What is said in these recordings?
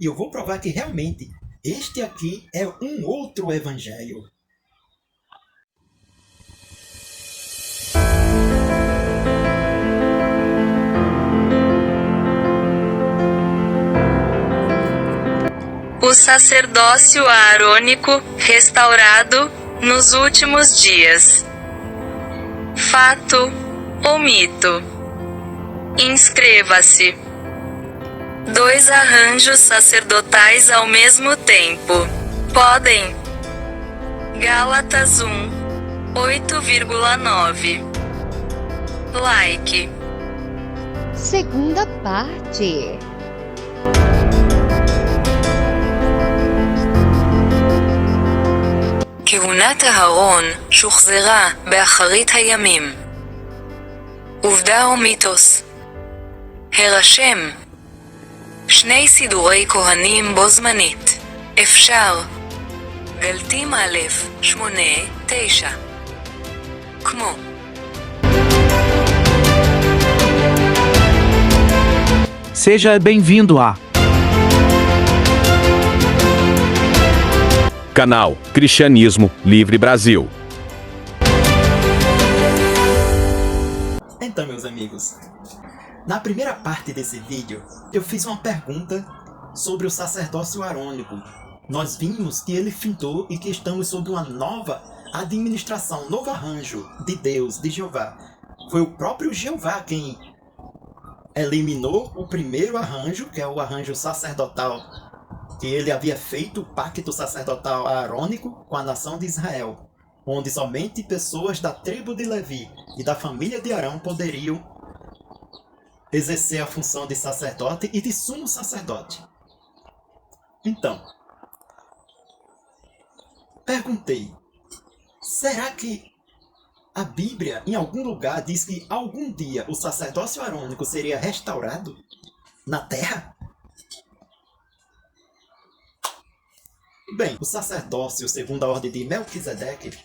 E eu vou provar que realmente este aqui é um outro evangelho. O sacerdócio aarônico restaurado nos últimos dias. Fato ou mito? Inscreva-se. 2 arranjos sacerdotais ao mesmo tempo. Podem. Gálatas 1, 8,9. Like. Segunda parte. כהונת אהרון שוחזרה באחרית הימים. עובדה או מיתוס? הרשם. 2 סידורי כהנים בו זמנית. אפשר. גלתים א' 8, 9. כמו. Seja bem-vindo a Canal Cristianismo Livre Brasil. Então, meus amigos, na primeira parte desse vídeo, eu fiz uma pergunta sobre o sacerdócio arônico. Nós vimos que ele findou e que estamos sob uma nova administração, um novo arranjo de Deus, de Jeová. Foi o próprio Jeová quem eliminou o primeiro arranjo, que é o arranjo sacerdotal, que ele havia feito o pacto sacerdotal aarônico com a nação de Israel, onde somente pessoas da tribo de Levi e da família de Arão poderiam exercer a função de sacerdote e de sumo sacerdote. Então, perguntei, será que a Bíblia, em algum lugar, diz que algum dia o sacerdócio arônico seria restaurado na terra? Bem, o sacerdócio segundo a ordem de Melquisedeque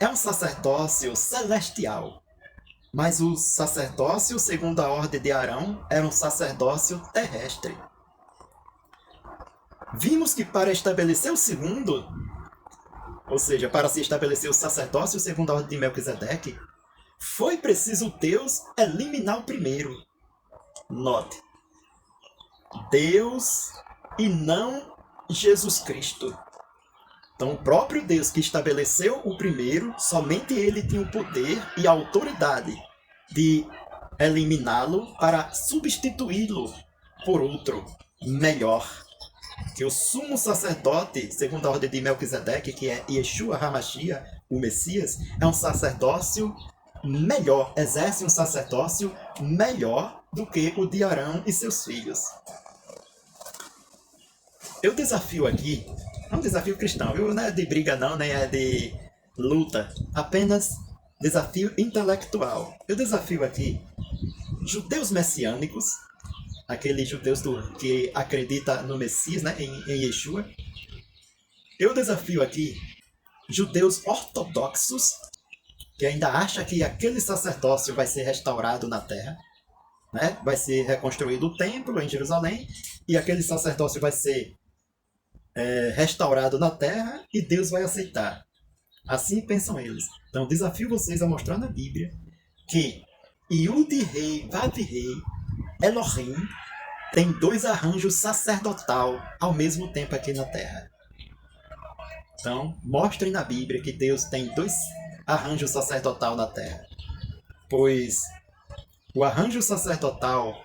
é um sacerdócio celestial, mas o sacerdócio segundo a ordem de Arão era um sacerdócio terrestre. Vimos que para estabelecer o segundo, ou seja, para se estabelecer o sacerdócio segundo a ordem de Melquisedeque, foi preciso Deus eliminar o primeiro. Note, Deus e não Jesus Cristo. Então, o próprio Deus que estabeleceu o primeiro, somente ele tinha o poder e a autoridade de eliminá-lo para substituí-lo por outro melhor. Que o sumo sacerdote, segundo a ordem de Melquisedeque, que é Yeshua HaMashiach, o Messias, é um sacerdócio melhor, exerce um sacerdócio melhor do que o de Arão e seus filhos. Eu desafio aqui, é um desafio cristão, viu? Não é de briga não, nem é de luta, apenas desafio intelectual. Eu desafio aqui judeus messiânicos, aqueles judeus que acreditam no Messias, né, em Yeshua. Eu desafio aqui judeus ortodoxos, que ainda acham que aquele sacerdócio vai ser restaurado na terra, né? Vai ser reconstruído o templo em Jerusalém, e aquele sacerdócio vai ser restaurado na terra, e Deus vai aceitar. Assim pensam eles. Então desafio vocês a mostrar na Bíblia que Yud-Rei, Vav-Rei, Elohim tem 2 arranjos sacerdotal ao mesmo tempo aqui na terra. Então, mostrem na Bíblia que Deus tem 2 arranjos sacerdotal na terra. Pois o arranjo sacerdotal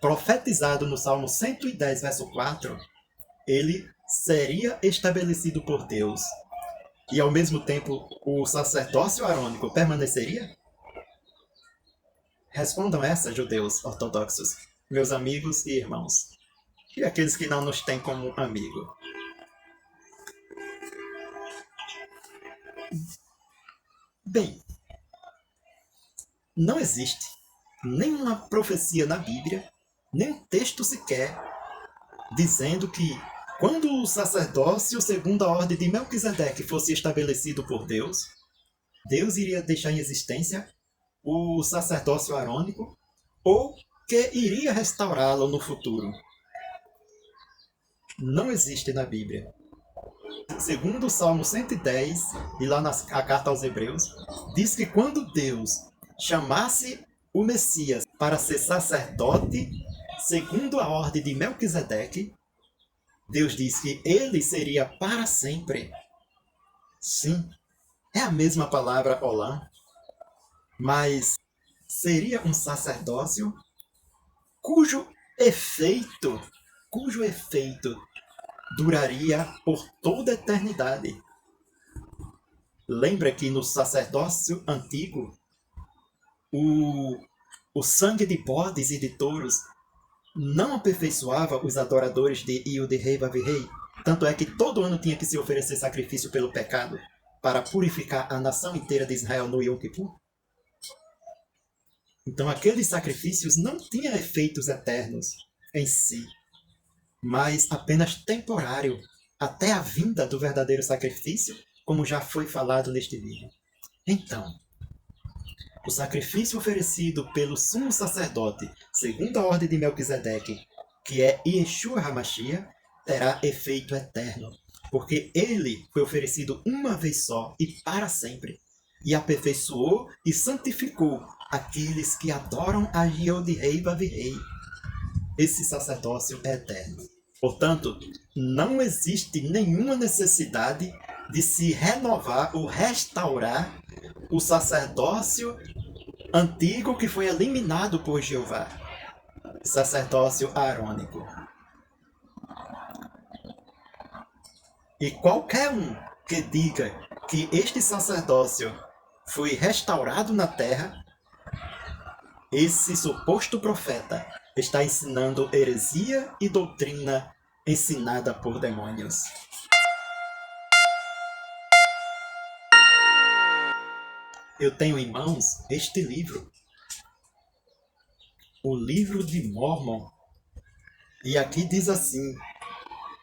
profetizado no Salmo 110, verso 4, ele seria estabelecido por Deus. E ao mesmo tempo o sacerdócio arônico permaneceria? Respondam essa, judeus ortodoxos, meus amigos e irmãos, e aqueles que não nos têm como amigo. Bem, não existe nenhuma profecia na Bíblia, nem um texto sequer, dizendo que quando o sacerdócio segundo a ordem de Melquisedeque fosse estabelecido por Deus, Deus iria deixar em existência o sacerdócio arônico, ou que iria restaurá-lo no futuro. não existe na Bíblia. Segundo o Salmo 110, e lá a carta aos Hebreus, diz que quando Deus chamasse o Messias para ser sacerdote, segundo a ordem de Melquisedeque, Deus diz que ele seria para sempre. Sim, é a mesma palavra Olam, mas seria um sacerdócio cujo efeito duraria por toda a eternidade. Lembra que no sacerdócio antigo, o sangue de bodes e de touros não aperfeiçoava os adoradores de Yud-Heh Vav-Heh. Tanto é que todo ano tinha que se oferecer sacrifício pelo pecado para purificar a nação inteira de Israel no Yom Kippur. Então aqueles sacrifícios não tinham efeitos eternos em si, mas apenas temporário, até a vinda do verdadeiro sacrifício, como já foi falado neste vídeo. Então, o sacrifício oferecido pelo sumo sacerdote, segundo a ordem de Melquisedeque, que é Yeshua HaMashiach, terá efeito eterno, porque ele foi oferecido uma vez só e para sempre, e aperfeiçoou e santificou aqueles que adoram a Yod-Heh Vav-Heh. Esse sacerdócio é eterno. Portanto, não existe nenhuma necessidade de se renovar ou restaurar o sacerdócio antigo que foi eliminado por Jeová, sacerdócio arônico. E qualquer um que diga que este sacerdócio foi restaurado na terra, esse suposto profeta está ensinando heresia e doutrina ensinada por demônios. Eu tenho em mãos este livro, o Livro de Mórmon, e aqui diz assim: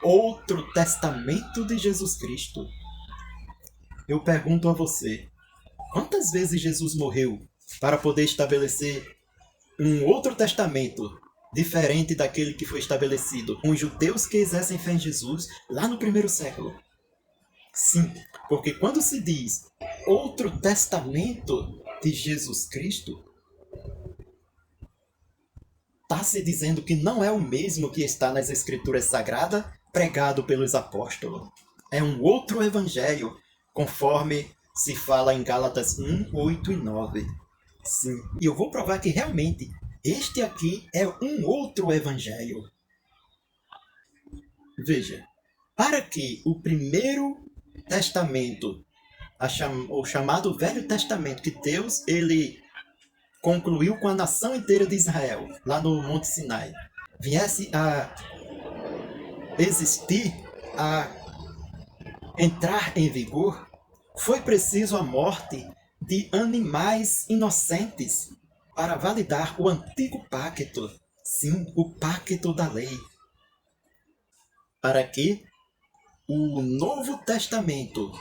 Outro Testamento de Jesus Cristo. Eu pergunto a você, quantas vezes Jesus morreu para poder estabelecer um outro testamento diferente daquele que foi estabelecido com os judeus que exercem fé em Jesus lá no primeiro século? Sim, porque quando se diz outro testamento de Jesus Cristo, está se dizendo que não é o mesmo que está nas Escrituras Sagradas pregado pelos apóstolos. É um outro evangelho, conforme se fala em Gálatas 1, 8 e 9. Sim, e eu vou provar que realmente este aqui é um outro evangelho. Veja, para que o primeiro testamento, o chamado Velho Testamento, que Deus ele concluiu com a nação inteira de Israel, lá no Monte Sinai, viesse a existir, a entrar em vigor, foi preciso a morte de animais inocentes para validar o antigo pacto, sim, o pacto da lei, para que o Novo Testamento,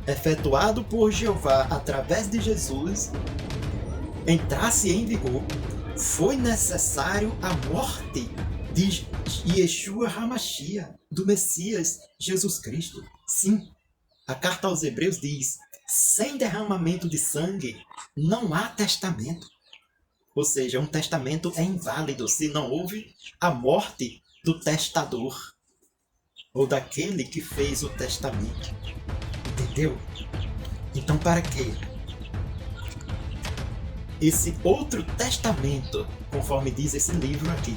efetuado por Jeová através de Jesus, entrasse em vigor, foi necessário a morte de Yeshua HaMashiach, do Messias Jesus Cristo. Sim, a carta aos Hebreus diz: sem derramamento de sangue não há testamento. Ou seja, um testamento é inválido se não houve a morte do testador ou daquele que fez o testamento. Entendeu? Então, para que esse outro testamento, conforme diz esse livro aqui,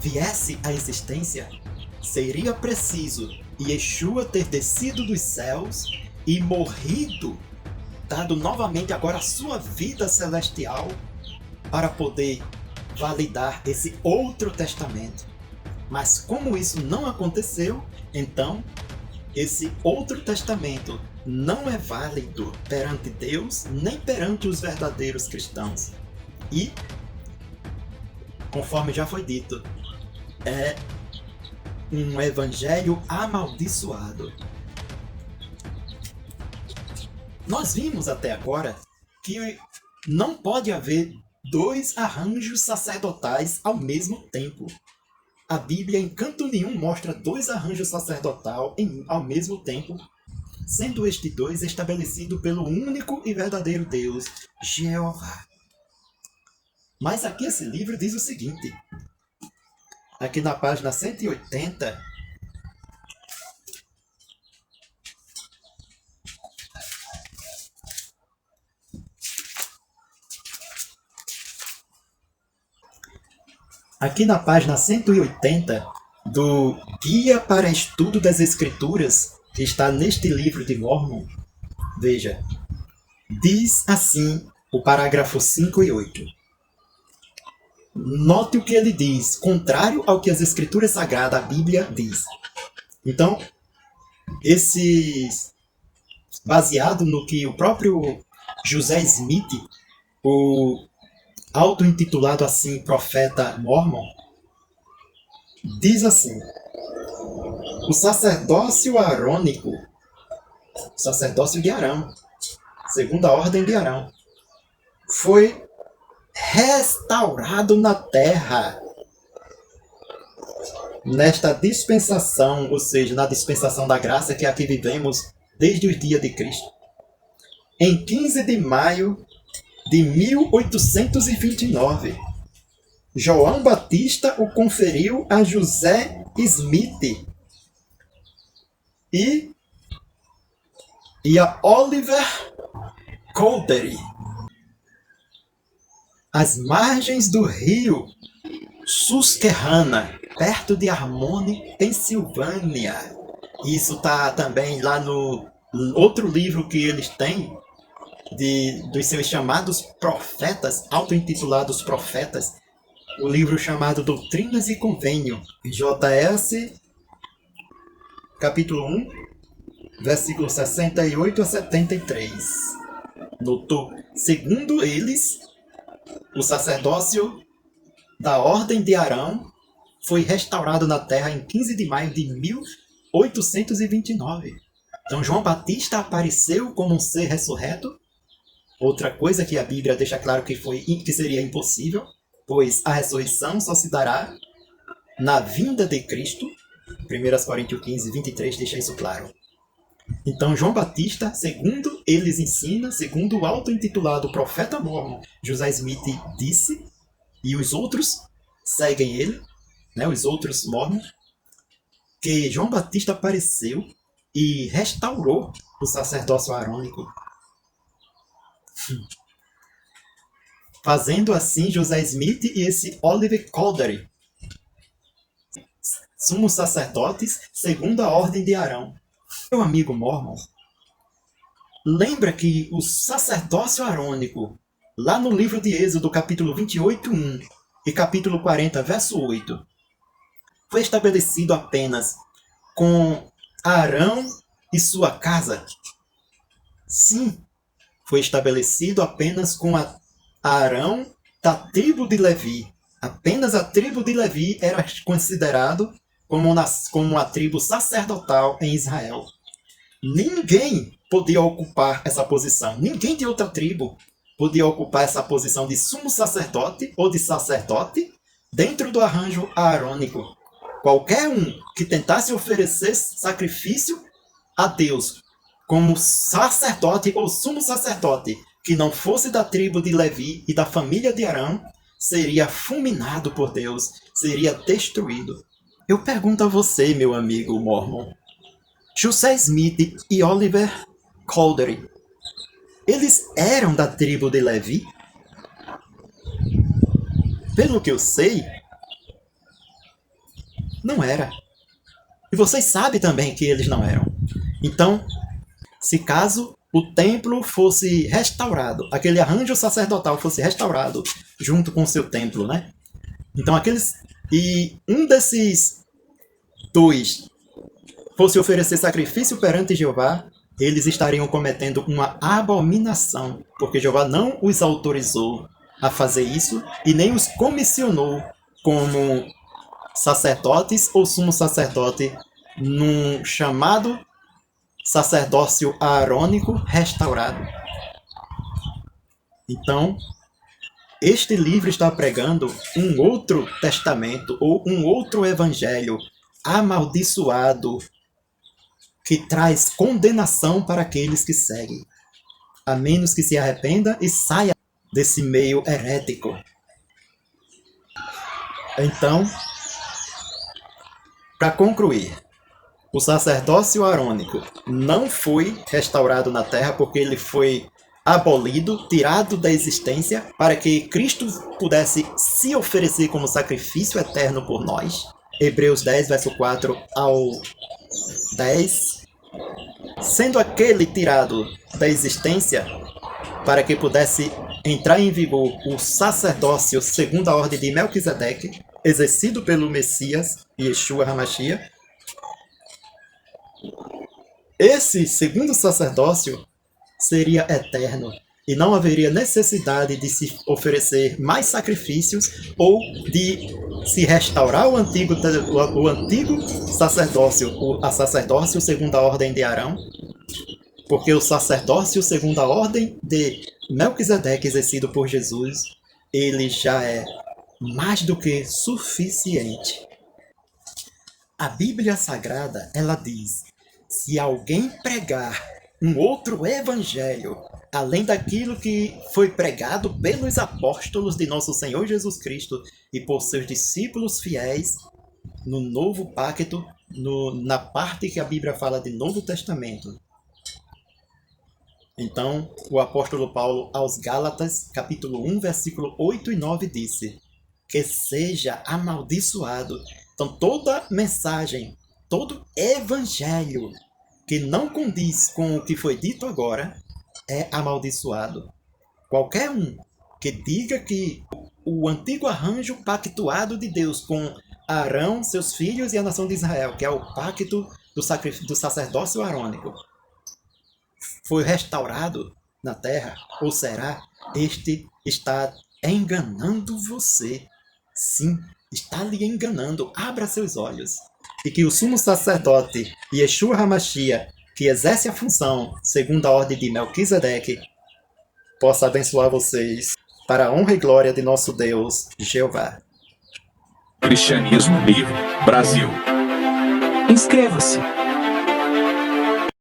viesse à existência, seria preciso Yeshua ter descido dos céus e morrido, dado novamente agora a sua vida celestial, para poder validar esse outro testamento. Mas como isso não aconteceu, então esse outro testamento não é válido perante Deus nem perante os verdadeiros cristãos. E, conforme já foi dito, é um evangelho amaldiçoado. Nós vimos até agora que não pode haver dois arranjos sacerdotais ao mesmo tempo. a Bíblia em canto nenhum mostra dois arranjos sacerdotal ao mesmo tempo, sendo estes dois estabelecidos pelo único e verdadeiro Deus, Jeová. Mas aqui esse livro diz o seguinte, aqui na página 180, aqui na página 180 do Guia para Estudo das Escrituras, que está neste livro de Mormon, veja, diz assim o parágrafo 5 e 8. Note o que ele diz, contrário ao que as Escrituras Sagradas, a Bíblia, diz. Então, baseado no que o próprio José Smith, o auto-intitulado assim profeta Mormon, diz assim: o sacerdócio arônico, o sacerdócio de Arão, segundo a ordem de Arão, foi restaurado na terra nesta dispensação, ou seja, na dispensação da graça que aqui vivemos desde os dias de Cristo. Em 15 de maio de 1829, João Batista o conferiu a José Smith e a Oliver Cowdery, às margens do rio Susquehanna, perto de Harmony, Pensilvânia. Isso está também lá no outro livro que eles têm, dos seus chamados profetas, auto-intitulados profetas, o livro chamado Doutrinas e Convênio, JS, capítulo 1, versículo 68 a 73. Notou, segundo eles, o sacerdócio da Ordem de Arão foi restaurado na terra em 15 de maio de 1829. Então João Batista apareceu como um ser ressurreto. Outra coisa que a Bíblia deixa claro que seria impossível, pois a ressurreição só se dará na vinda de Cristo. 1 Coríntios 15, 23 deixa isso claro. Então João Batista, segundo eles ensinam, segundo o auto-intitulado profeta Mormon, José Smith disse, e os outros seguem ele, né, os outros Mormons, que João Batista apareceu e restaurou o sacerdócio arônico. Fazendo assim José Smith e esse Oliver Cowdery, sumos sacerdotes segundo a ordem de Arão. Meu amigo Mormon, lembra que o sacerdócio arônico, lá no livro de Êxodo, capítulo 28, 1 e capítulo 40, verso 8, foi estabelecido apenas com Arão e sua casa? Sim, foi estabelecido apenas com Arão da tribo de Levi. Apenas a tribo de Levi era considerado como a tribo sacerdotal em Israel. Ninguém podia ocupar essa posição. Ninguém de outra tribo podia ocupar essa posição de sumo sacerdote ou de sacerdote dentro do arranjo arônico. Qualquer um que tentasse oferecer sacrifício a Deus como sacerdote ou sumo sacerdote que não fosse da tribo de Levi e da família de Arão seria fulminado por Deus, seria destruído. Eu pergunto a você, meu amigo Mormon, José Smith e Oliver Cowdery, eles eram da tribo de Levi? Pelo que eu sei, não era. E vocês sabem também que eles não eram. Então, se caso o templo fosse restaurado, aquele arranjo sacerdotal fosse restaurado junto com o seu templo, né? Então e um desses dois fosse oferecer sacrifício perante Jeová, eles estariam cometendo uma abominação, porque Jeová não os autorizou a fazer isso e nem os comissionou como sacerdotes ou sumo sacerdote num chamado sacerdócio arônico restaurado. Então, Este livro está pregando um outro testamento ou um outro evangelho amaldiçoado que traz condenação para aqueles que seguem, a menos que se arrependa e saia desse meio herético. Então, para concluir, o sacerdócio arônico não foi restaurado na terra porque ele foi abolido, tirado da existência, para que Cristo pudesse se oferecer como sacrifício eterno por nós. Hebreus 10, verso 4 ao 10. Sendo aquele tirado da existência, para que pudesse entrar em vigor o sacerdócio segundo a ordem de Melquisedeque, exercido pelo Messias, Yeshua HaMashiach. Esse segundo sacerdócio seria eterno e não haveria necessidade de se oferecer mais sacrifícios ou de se restaurar o antigo sacerdócio, a sacerdócio segundo a ordem de Arão, porque o sacerdócio segundo a ordem de Melquisedeque exercido por Jesus, ele já é mais do que suficiente. A Bíblia Sagrada, ela diz: se alguém pregar um outro evangelho, além daquilo que foi pregado pelos apóstolos de nosso Senhor Jesus Cristo e por seus discípulos fiéis no Novo Pacto, na parte que a Bíblia fala de Novo Testamento. Então, o apóstolo Paulo aos Gálatas, capítulo 1, versículo 8 e 9, disse: que seja amaldiçoado. Então, toda mensagem, todo evangelho que não condiz com o que foi dito agora é amaldiçoado. Qualquer um que diga que o antigo arranjo pactuado de Deus com Arão, seus filhos e a nação de Israel, que é o pacto do sacerdócio arônico, foi restaurado na terra, ou será, este está enganando você. Sim, está lhe enganando. Abra seus olhos. E que o sumo sacerdote Yeshua HaMashiach, que exerce a função segundo a ordem de Melquisedeque, possa abençoar vocês para a honra e glória de nosso Deus, Jeová. Cristianismo Livre, Brasil. Inscreva-se!